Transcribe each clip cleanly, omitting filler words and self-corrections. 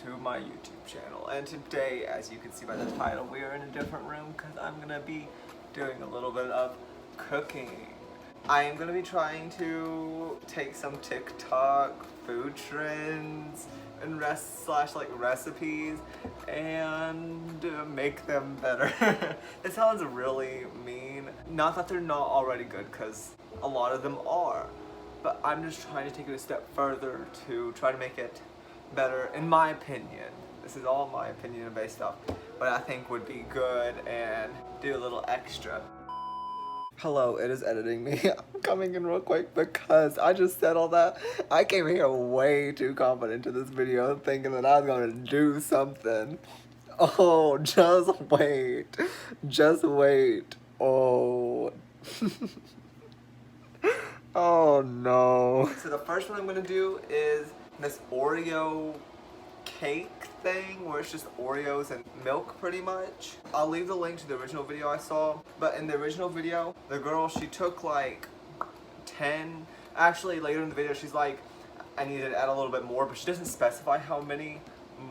to my YouTube channel. And today, as you can see by the title, we are in a different room because I'm gonna be doing a little bit of cooking. I am gonna be trying to take some TikTok food trends and recipes and make them better. It sounds really mean. Not that they're not already good, because a lot of them are. But I'm just trying to take it a step further to try to make it better, in my opinion. This is all my opinion based off what I think would be good and do a little extra. Hello, it is editing me. I'm coming in real quick because I just said all that. I came here way too confident to this video thinking that I was going to do something. Oh, just wait. Just wait. Oh. Oh no. So the first one I'm going to do is this Oreo cake thing where it's just Oreos and milk pretty much. I'll leave the link to the original video I saw, but in the original video the girl, she took like 10, actually later in the video she's like, I need to add a little bit more, but she doesn't specify how many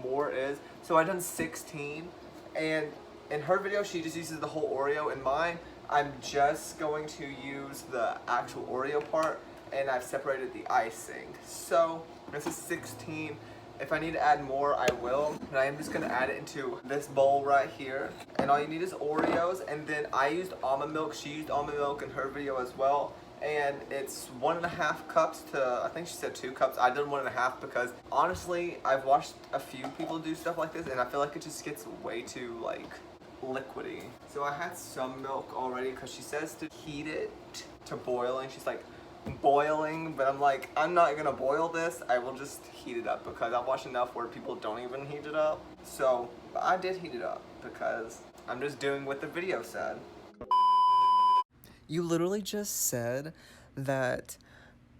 more is. So I done 16, and in her video she just uses the whole Oreo. In mine, I'm just going to use the actual Oreo part, and I've separated the icing. So this is 16. If I need to add more, I will. And I am just gonna add it into this bowl right here. And all you need is Oreos, and then I used almond milk. She used almond milk in her video as well. And it's 1.5 cups to, I think she said 2 cups. I did 1.5 because honestly, I've watched a few people do stuff like this, and I feel like it just gets way too like liquidy. So I had some milk already because she says to heat it to boiling. She's like, boiling, but I'm like, I'm not gonna boil this. I will just heat it up because I've watched enough where people don't even heat it up. So I did heat it up because I'm just doing what the video said. You literally just said that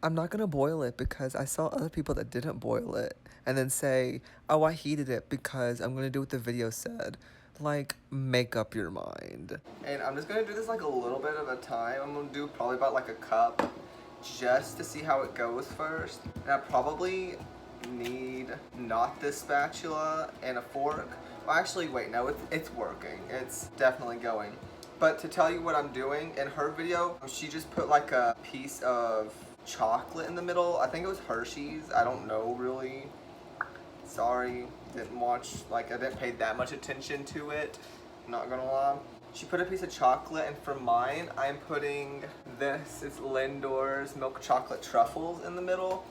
I'm not gonna boil it because I saw other people that didn't boil it and then say, oh, I heated it because I'm gonna do what the video said. Like, make up your mind. And I'm just gonna do this like a little bit at a time. I'm gonna do probably about like a cup just to see how it goes first. And I probably need not this spatula and a fork. Well, actually, wait, no, it's working. It's definitely going. But to tell you what I'm doing, in her video, she just put like a piece of chocolate in the middle. I think it was Hershey's. I don't know really. Sorry, didn't watch, like I didn't pay that much attention to it. Not gonna lie. She put a piece of chocolate, and for mine, I'm putting this, it's Lindor's milk chocolate truffles in the middle.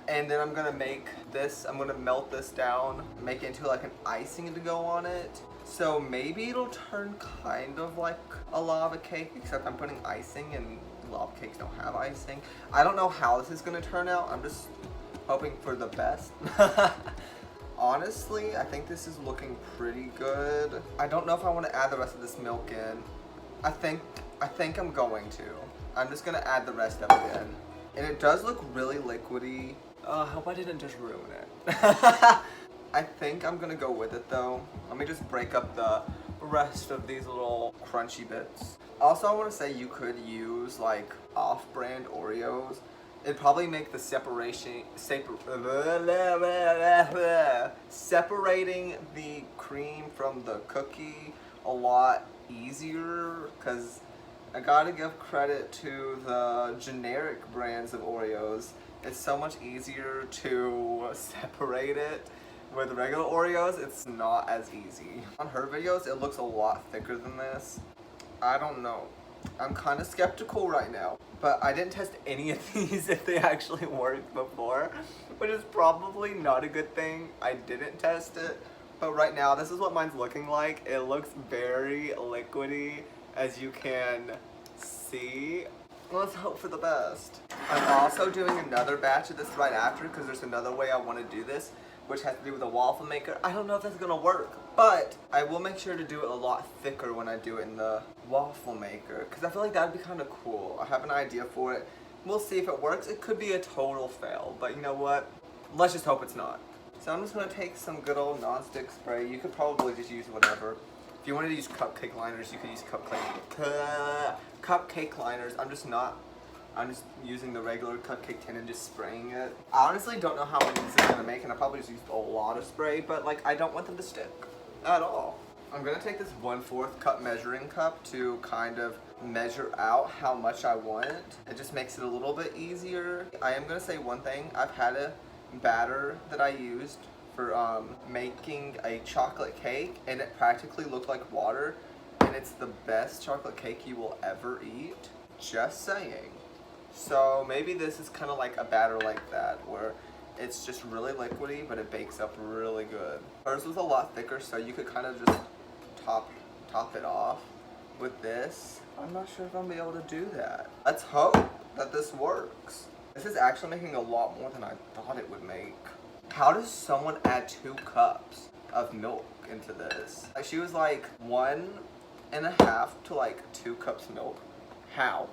And then I'm gonna make this, I'm gonna melt this down, make it into like an icing to go on it. So maybe it'll turn kind of like a lava cake, except I'm putting icing and lava cakes don't have icing. I don't know how this is gonna turn out. I'm just hoping for the best. Honestly, I think this is looking pretty good. I don't know if I want to add the rest of this milk in. I think I'm going to. I'm just gonna add the rest of it in. And it does look really liquidy. I hope I didn't just ruin it. I think I'm gonna go with it though. Let me just break up the rest of these little crunchy bits. Also, I want to say you could use like off-brand Oreos. It'd probably make the separating the cream from the cookie a lot easier, because I gotta give credit to the generic brands of Oreos. It's so much easier to separate it. With regular Oreos, it's not as easy. On her videos, it looks a lot thicker than this. I don't know. I'm kind of skeptical right now, but I didn't test any of these if they actually worked before, which is probably not a good thing. I didn't test it, but right now this is what mine's looking like. It looks very liquidy, as you can see. Let's hope for the best. I'm also doing another batch of this right after because there's another way I want to do this, which has to do with a waffle maker. I don't know if that's gonna work, but I will make sure to do it a lot thicker when I do it in the waffle maker, because I feel like that'd be kind of cool. I have an idea for it. We'll see if it works. It could be a total fail, but you know what? Let's just hope it's not. So I'm just gonna take some good old non-stick spray. You could probably just use whatever. If you wanted to use cupcake liners, you could use cupcake liners. I'm just not I'm just using the regular cupcake tin and just spraying it. I honestly don't know how many this is gonna make, and I probably just used a lot of spray, but like I don't want them to stick at all. I'm gonna take this 1/4 cup measuring cup to kind of measure out how much I want. It just makes it a little bit easier. I am gonna say one thing. I've had a batter that I used for making a chocolate cake, and it practically looked like water, and it's the best chocolate cake you will ever eat. Just saying. So maybe this is kind of like a batter like that, where it's just really liquidy, but it bakes up really good. Hers was a lot thicker, so you could kind of just top it off. With this, I'm not sure if I'm gonna be able to do that. Let's hope that this works. This is actually making a lot more than I thought it would make. How does someone add 2 cups of milk into this? Like, she was like 1.5 to like 2 cups milk. How?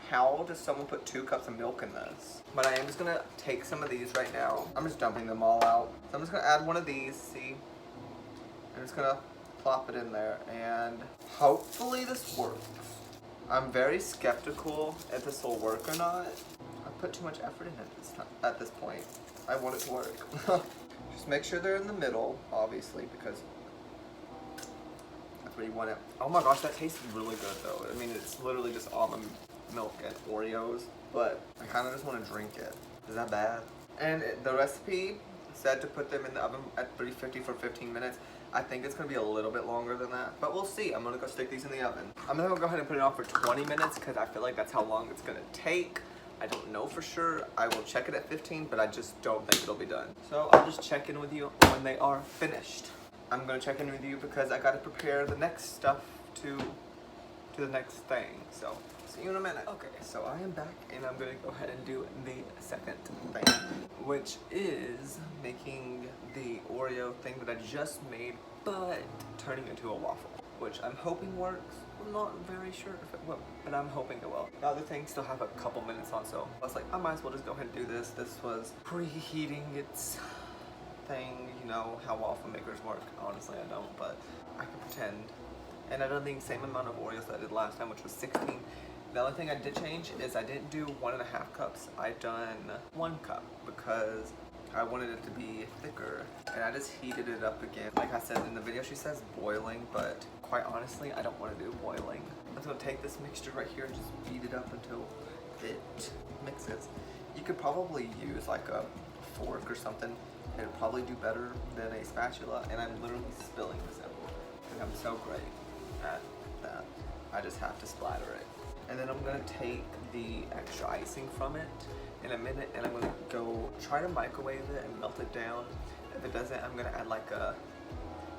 How does someone put 2 cups of milk in this? But I am just gonna take some of these right now. I'm just dumping them all out. So I'm just gonna add one of these, see? I'm just gonna plop it in there, and hopefully this works. I'm very skeptical if this will work or not. I put too much effort in it at this point. I want it to work. Just make sure they're in the middle, obviously, because that's where you want it. Oh my gosh, that tastes really good though. I mean, it's literally just almond milk and Oreos, but I kind of just want to drink it. Is that bad? And the recipe said to put them in the oven at 350 for 15 minutes. I think it's gonna be a little bit longer than that, but we'll see. I'm gonna go stick these in the oven. I'm gonna go ahead and put it on for 20 minutes because I feel like that's how long it's gonna take. I don't know for sure. I will check it at 15, but I just don't think it'll be done. So I'll just check in with you when they are finished. I'm gonna check in with you because I gotta prepare the next stuff to the next thing. So see you in a minute. Okay, so I am back and I'm gonna go ahead and do the second thing, which is making the Oreo thing that I just made, but turning into a waffle, which I'm hoping works. I'm not very sure if it will, but I'm hoping it will. The other thing still have a couple minutes on, so I was like, I might as well just go ahead and do this. This was preheating its thing. You know how waffle makers work. Honestly, I don't, but I can pretend. And I done the same amount of Oreos that I did last time, which was 16. The only thing I did change is I didn't do 1.5 cups. I done 1 cup because I wanted it to be thicker, and I just heated it up again. Like I said in the video, she says boiling, but quite honestly, I don't want to do boiling. I'm just gonna take this mixture right here and just beat it up until it mixes. You could probably use like a fork or something. It'd probably do better than a spatula, and I'm literally spilling this everywhere. And I'm so great at that. I just have to splatter it. And then I'm gonna take the extra icing from it in a minute, and I'm gonna go try to microwave it and melt it down. If it doesn't, I'm gonna add like a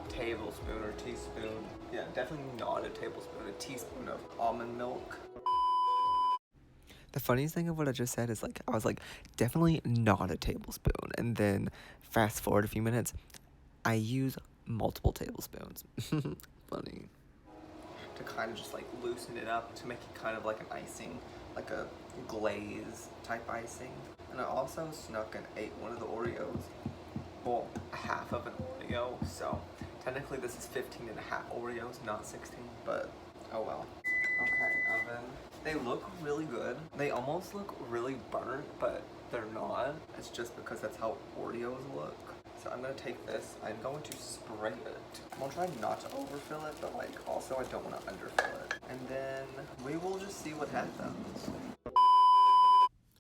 tablespoon or teaspoon. Yeah, definitely not a tablespoon, a teaspoon of almond milk. The funniest thing of what I just said is like, I was like, definitely not a tablespoon. And then fast forward a few minutes, I use multiple tablespoons. Funny. To kind of just like loosen it up to make it kind of like an icing, like a glaze type icing. And I also snuck and ate one of the Oreos. Well, half of an Oreo, so technically this is 15.5 Oreos, not 16, but oh well. Okay, oven. They look really good. They almost look really burnt, but they're not. It's just because that's how Oreos look. So I'm gonna take this, I'm going to spray it. I'm gonna try not to overfill it, but like also I don't want to underfill it. And then we will just see what happens.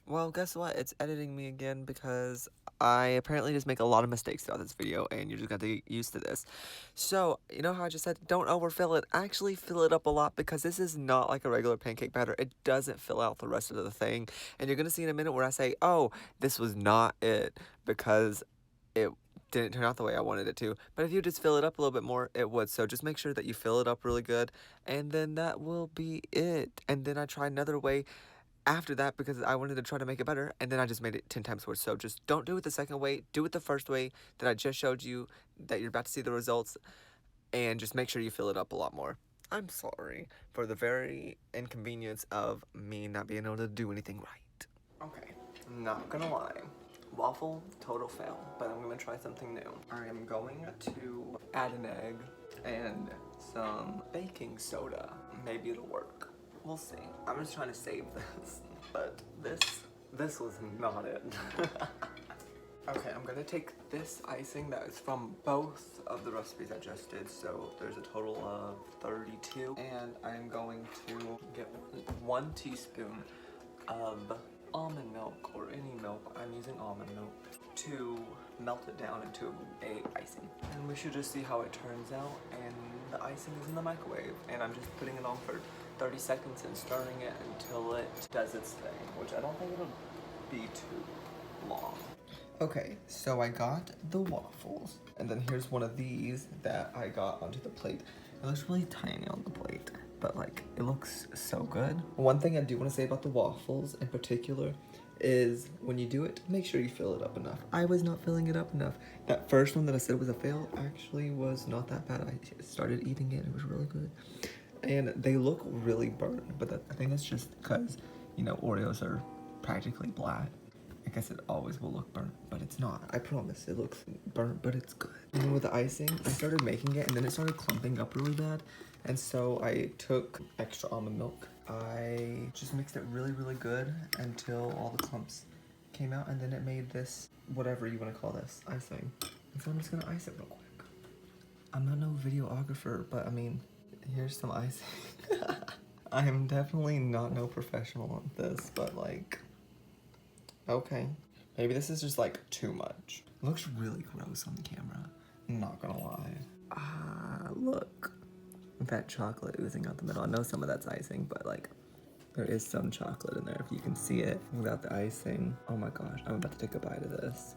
Well, guess what? It's editing me again because I apparently just make a lot of mistakes throughout this video, and you just got to get used to this. So, you know how I just said don't overfill it? Actually fill it up a lot because this is not like a regular pancake batter. It doesn't fill out the rest of the thing. And you're going to see in a minute where I say, oh, this was not it because it didn't turn out the way I wanted it to. But if you just fill it up a little bit more, it would. So just make sure that you fill it up really good, and then that will be it. And then I try another way after that because I wanted to try to make it better, and then I just made it 10 times worse. So just don't do it the second way. Do it the first way that I just showed you, that you're about to see the results, and just make sure you fill it up a lot more. I'm sorry for the very inconvenience of me not being able to do anything right. Okay, I'm not gonna lie. Waffle, total fail, but I'm gonna try something new. I am going to add an egg and some baking soda. Maybe it'll work. we'll see. I'm just trying to save this, but this was not it. Okay, I'm gonna take this icing that is from both of the recipes I just did, so there's a total of 32, and I'm going to get 1 teaspoon of almond milk, or any milk. I'm using almond milk to melt it down into a icing. And we should just see how it turns out, and the icing is in the microwave, and I'm just putting it on for 30 seconds and stirring it until it does its thing, which I don't think it'll be too long. Okay, so I got the waffles, and then here's one of these that I got onto the plate. It looks really tiny on the plate, but like, it looks so good. One thing I do want to say about the waffles in particular is when you do it, make sure you fill it up enough. I was not filling it up enough. That first one that I said was a fail actually was not that bad. I started eating it, it was really good. And they look really burnt, but I think that's just because, you know, Oreos are practically black. I guess it always will look burnt, but it's not. I promise, it looks burnt, but it's good. And then with the icing, I started making it, and then it started clumping up really bad. And so I took extra almond milk. I just mixed it really, really good until all the clumps came out, and then it made this, whatever you want to call this, icing. And so I'm just gonna ice it real quick. I'm not no videographer, but I mean, here's some icing. I am definitely not no professional on this, but like, okay. Maybe this is just like too much. It looks really gross on the camera. I'm not gonna lie. Ah, look. That chocolate oozing out the middle. I know some of that's icing, but like, there is some chocolate in there if you can see it without the icing. Oh my gosh, I'm about to take a bite of this.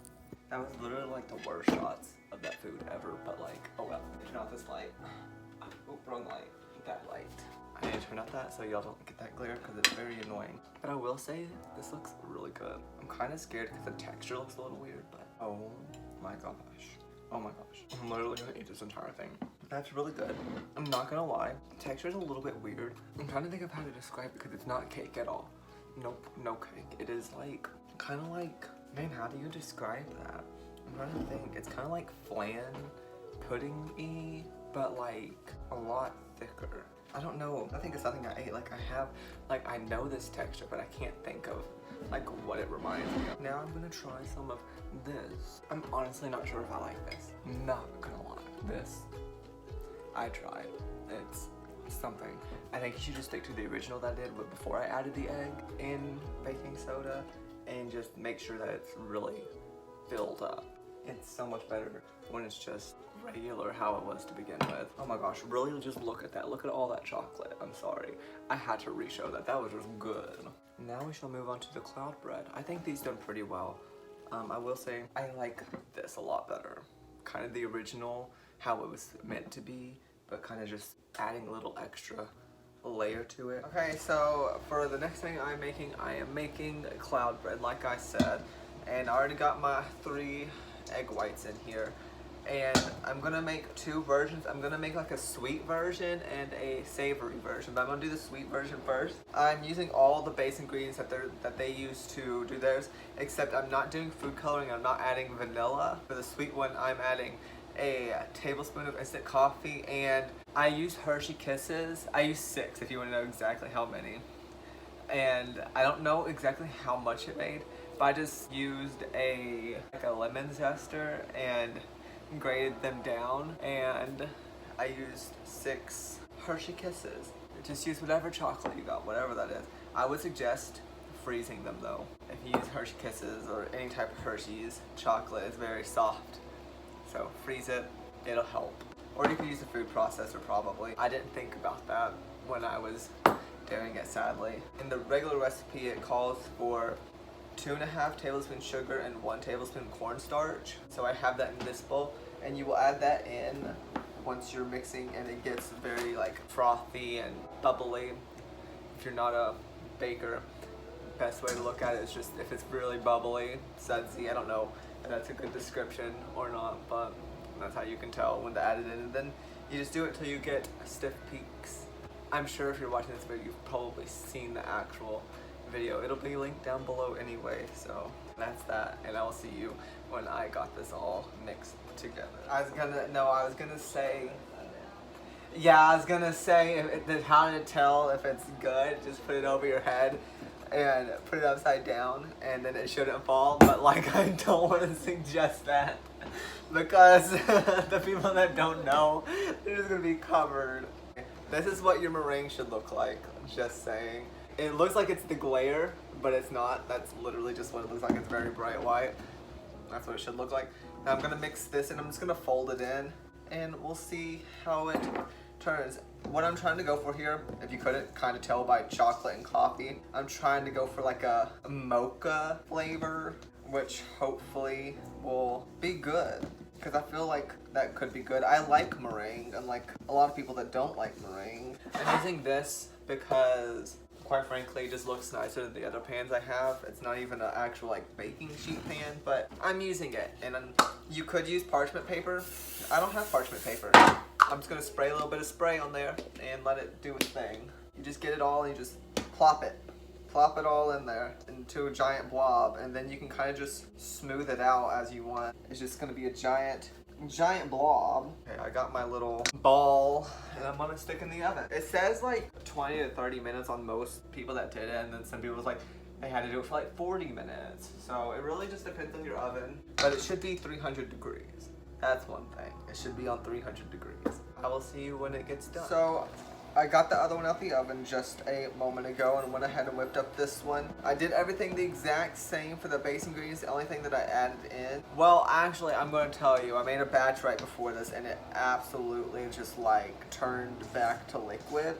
That was literally like the worst shots of that food ever, but like, oh well. Turn out this light. Oh, wrong light. That light. I need to turn out that so y'all don't get that glare because it's very annoying. But I will say, this looks really good. I'm kind of scared because the texture looks a little weird, but oh my gosh. Oh my gosh. I'm literally gonna eat this entire thing. That's really good. I'm not gonna lie. The texture is a little bit weird. I'm trying to think of how to describe it because it's not cake at all. Nope, no cake. It is like, kind of like, man, how do you describe that? I'm trying to think. It's kind of like flan pudding-y, but like a lot thicker. I don't know. I think it's something I ate. Like I know this texture, but I can't think of like what it reminds me of. Now I'm gonna try some of this. I'm honestly not sure if I like this. Not gonna lie. This, I tried. It's something. I think you should just stick to the original that I did before I added the egg and baking soda, and just make sure that it's really filled up. It's so much better when it's just regular how it was to begin with. Oh my gosh, really just look at that. Look at all that chocolate. I'm sorry. I had to re-show that. That was just good. Now we shall move on to the cloud bread. I think these done pretty well. I will say I like this a lot better. Kind of the original, how it was meant to be, but kind of just adding a little extra layer to it. Okay, so for the next thing I am making cloud bread, like I said. And I already got my 3 egg whites in here. And I'm gonna make 2 versions. I'm gonna make like a sweet version and a savory version, but I'm gonna do the sweet version first. I'm using all the base ingredients that they use to do theirs, except I'm not doing food coloring. I'm not adding vanilla. For the sweet one, I'm adding a tablespoon of instant coffee, and I use Hershey Kisses. I use 6 if you want to know exactly how many. And I don't know exactly how much it made, but I just used like a lemon zester and grated them down, and I used 6 Hershey Kisses. Just use whatever chocolate you got, whatever that is. I would suggest freezing them though. If you use Hershey Kisses or any type of Hershey's chocolate, it's very soft. So freeze it, it'll help. Or you could use a food processor probably. I didn't think about that when I was doing it, sadly. In the regular recipe, it calls for 2.5 tablespoons sugar and 1 tablespoon cornstarch. So I have that in this bowl, and you will add that in once you're mixing and it gets very like frothy and bubbly. If you're not a baker, best way to look at it is just if it's really bubbly, sudsy. I don't know if that's a good description or not, but that's how you can tell when to add it in. And then you just do it till you get stiff peaks. I'm sure if you're watching this video, you've probably seen the actual video. It'll be linked down below anyway, so that's that, and I'll see you when I got this all mixed together. I was gonna say Yeah, I was gonna say, how to tell if it's good, just put it over your head and put it upside down and then it shouldn't fall. But like, I don't want to suggest that because the people that don't know, they're just gonna be covered. This is what your meringue should look like, just saying. It looks like it's the glare, but it's not. That's literally just what it looks like. It's very bright white. That's what it should look like. Now I'm gonna mix this and I'm just gonna fold it in and we'll see how it turns. What I'm trying to go for here, if you couldn't kind of tell by chocolate and coffee, I'm trying to go for like a mocha flavor, which hopefully will be good. Because I feel like that could be good. I like meringue, unlike a lot of people that don't like meringue. I'm using this because, quite frankly, it just looks nicer than the other pans I have. It's not even an actual like baking sheet pan, but I'm using it. And you could use parchment paper. I don't have parchment paper. I'm just gonna spray a little bit of spray on there and let it do its thing. You just get it all and you just plop it. Plop it all in there into a giant blob, and then you can kind of just smooth it out as you want. It's just gonna be a giant blob. Okay, I got my little ball and I'm gonna stick in the oven. It says like 20 to 30 minutes on most people that did it, and then some people was like, they had to do it for like 40 minutes. So it really just depends on your oven, but it should be 300 degrees. That's one thing. It should be on 300 degrees. I will see you when it gets done. So I got the other one out the oven just a moment ago and went ahead and whipped up this one. I did everything the exact same for the base ingredients. The only thing that I added in, well, actually, I'm going to tell you, I made a batch right before this and it absolutely just like turned back to liquid.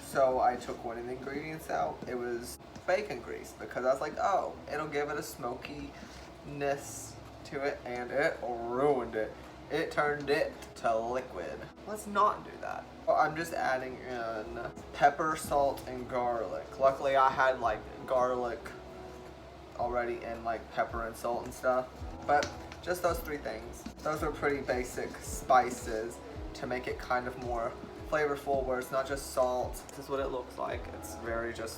So I took one of the ingredients out. It was bacon grease because I was like, oh, it'll give it a smokiness to it, and it ruined it. It turned it to liquid. Let's not do that. I'm just adding in pepper, salt, and garlic. Luckily I had like garlic already in like pepper and salt and stuff. But just those three things. Those are pretty basic spices to make it kind of more flavorful, where it's not just salt. This is what it looks like. It's very just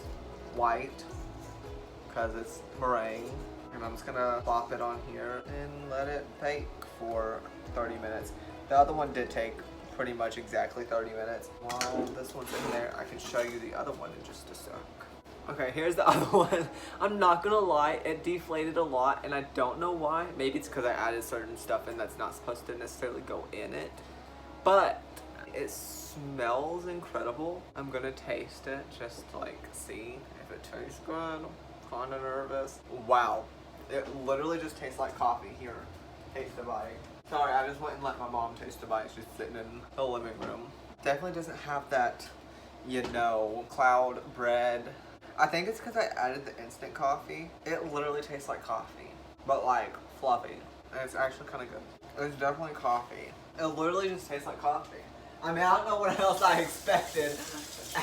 white because it's meringue. And I'm just gonna plop it on here and let it bake for 30 minutes. The other one did take pretty much exactly 30 minutes. While this one's in there, I can show you the other one in just a sec. Okay, here's the other one. I'm not gonna lie, it deflated a lot and I don't know why. Maybe it's because I added certain stuff in that's not supposed to necessarily go in it. But it smells incredible. I'm gonna taste it just to like see if it tastes good. I'm kinda nervous. Wow. It literally just tastes like coffee. Here, taste the bite. Sorry, I just went and let my mom taste the bite. She's sitting in the living room. Definitely doesn't have that, you know, cloud bread. I think it's because I added the instant coffee. It literally tastes like coffee, but like fluffy. And it's actually kind of good. It's definitely coffee. It literally just tastes like coffee. I mean, I don't know what else I expected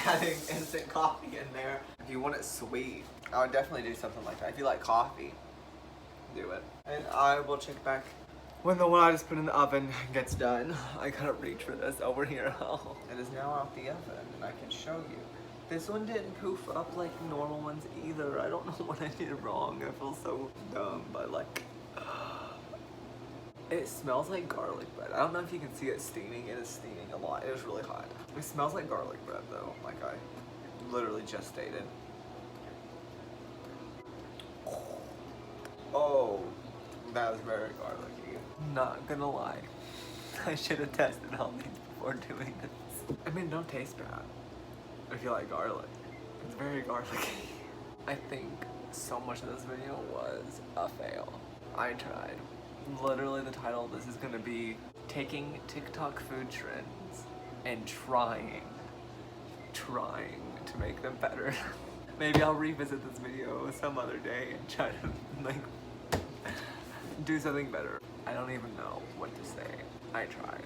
adding instant coffee in there. If you want it sweet, I would definitely do something like that. If you like coffee, do it. And I will check back when the one I just put in the oven gets done. I gotta reach for this over here. It is now out the oven and I can show you. This one didn't poof up like normal ones either. I don't know what I did wrong. I feel so dumb, but like, it smells like garlic bread. I don't know if you can see it steaming. It is steaming a lot. It is really hot. It smells like garlic bread though, like I literally just stated. Oh, that was very garlicky. Not gonna lie, I should have tested all these before doing this. I mean, it don't taste bad if you like garlic. It's very garlicky. I think so much of this video was a fail. I tried. Literally the title of this is gonna be taking TikTok food trends and trying to make them better. Maybe I'll revisit this video some other day and try to like do something better. I don't even know what to say. I tried.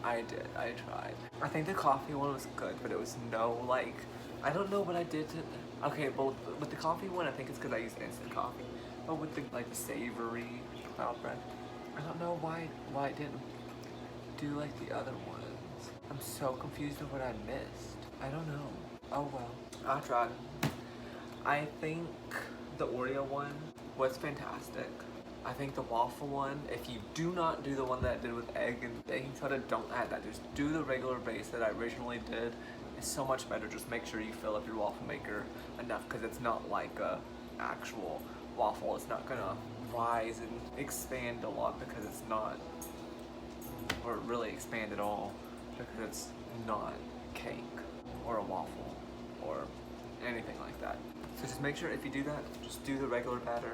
I tried. I think the coffee one was good, but it was no like, I don't know what I did to, okay, but with the coffee one, I think it's because I used instant coffee. But with the like the savory cloud bread, I don't know why it didn't do like the other ones. I'm so confused of what I missed. I don't know. Oh well. I tried. I think the Oreo one was fantastic. I think the waffle one, if you do not do the one that I did with egg and baking soda, don't add that. Just do the regular base that I originally did. It's so much better. Just make sure you fill up your waffle maker enough, because it's not like a actual waffle. It's not gonna rise and expand a lot because it's not, or really expand at all because it's not cake or a waffle or anything like that. So just make sure if you do that, just do the regular batter,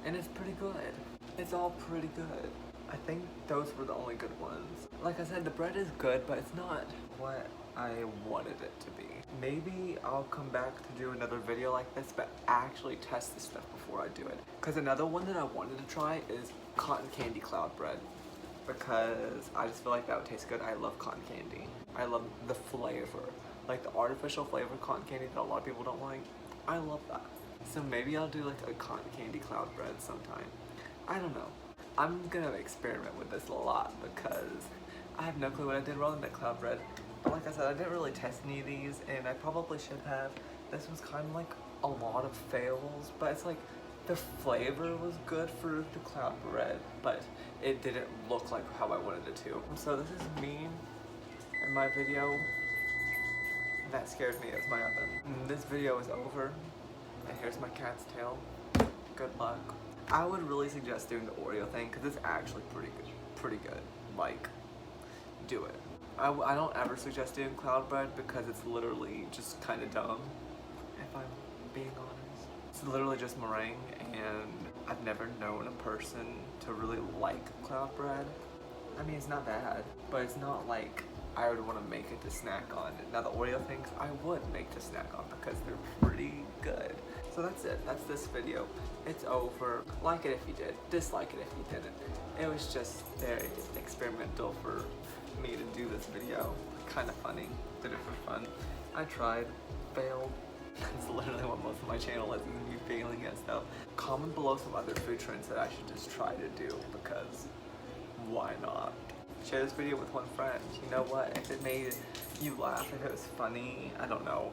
and it's pretty good. It's all pretty good. I think those were the only good ones. Like I said, the bread is good, but it's not what I wanted it to be. Maybe I'll come back to do another video like this, but actually test this stuff before I do it. Because another one that I wanted to try is cotton candy cloud bread, because I just feel like that would taste good. I love cotton candy. I love the flavor. Like the artificial flavor cotton candy that a lot of people don't like. I love that. So maybe I'll do like a cotton candy cloud bread sometime. I don't know. I'm gonna experiment with this a lot because I have no clue what I did wrong in that cloud bread. But like I said, I didn't really test any of these, and I probably should have. This was kind of like a lot of fails, but it's like the flavor was good for the cloud bread, but it didn't look like how I wanted it to. So this is me in my video. That scared me. It's my oven. This video is over, and here's my cat's tail. Good luck. I would really suggest doing the Oreo thing because it's actually pretty good. Like, do it. I don't ever suggest doing cloud bread because it's literally just kind of dumb, if I'm being honest. It's literally just meringue, and I've never known a person to really like cloud bread. I mean, it's not bad, but it's not like I would want to make it to snack on. Now the Oreo things I would make to snack on because they're pretty good. So that's it. That's this video. It's over. Like it if you did. Dislike it if you didn't. It was just very experimental for me to do this video. Kind of funny. Did it for fun. I tried. Failed. That's literally what most of my channel is me failing at stuff. Comment below some other food trends that I should just try to do because why not? Share this video with one friend. You know what? If it made you laugh, if it was funny, I don't know.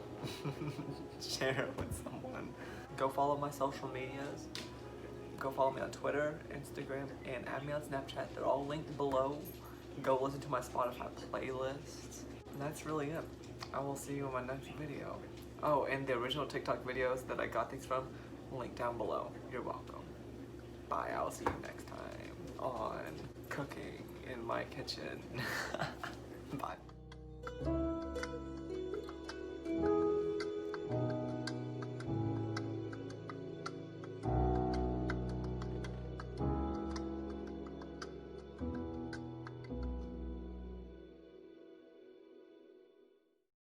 Share it with someone. Go follow my social medias. Go follow me on Twitter, Instagram, and add me on Snapchat. They're all linked below. Go listen to my Spotify playlists. And that's really it. I will see you in my next video. Oh, and the original TikTok videos that I got these from, link down below. You're welcome. Bye. I'll see you next time on cooking in my kitchen. Bye.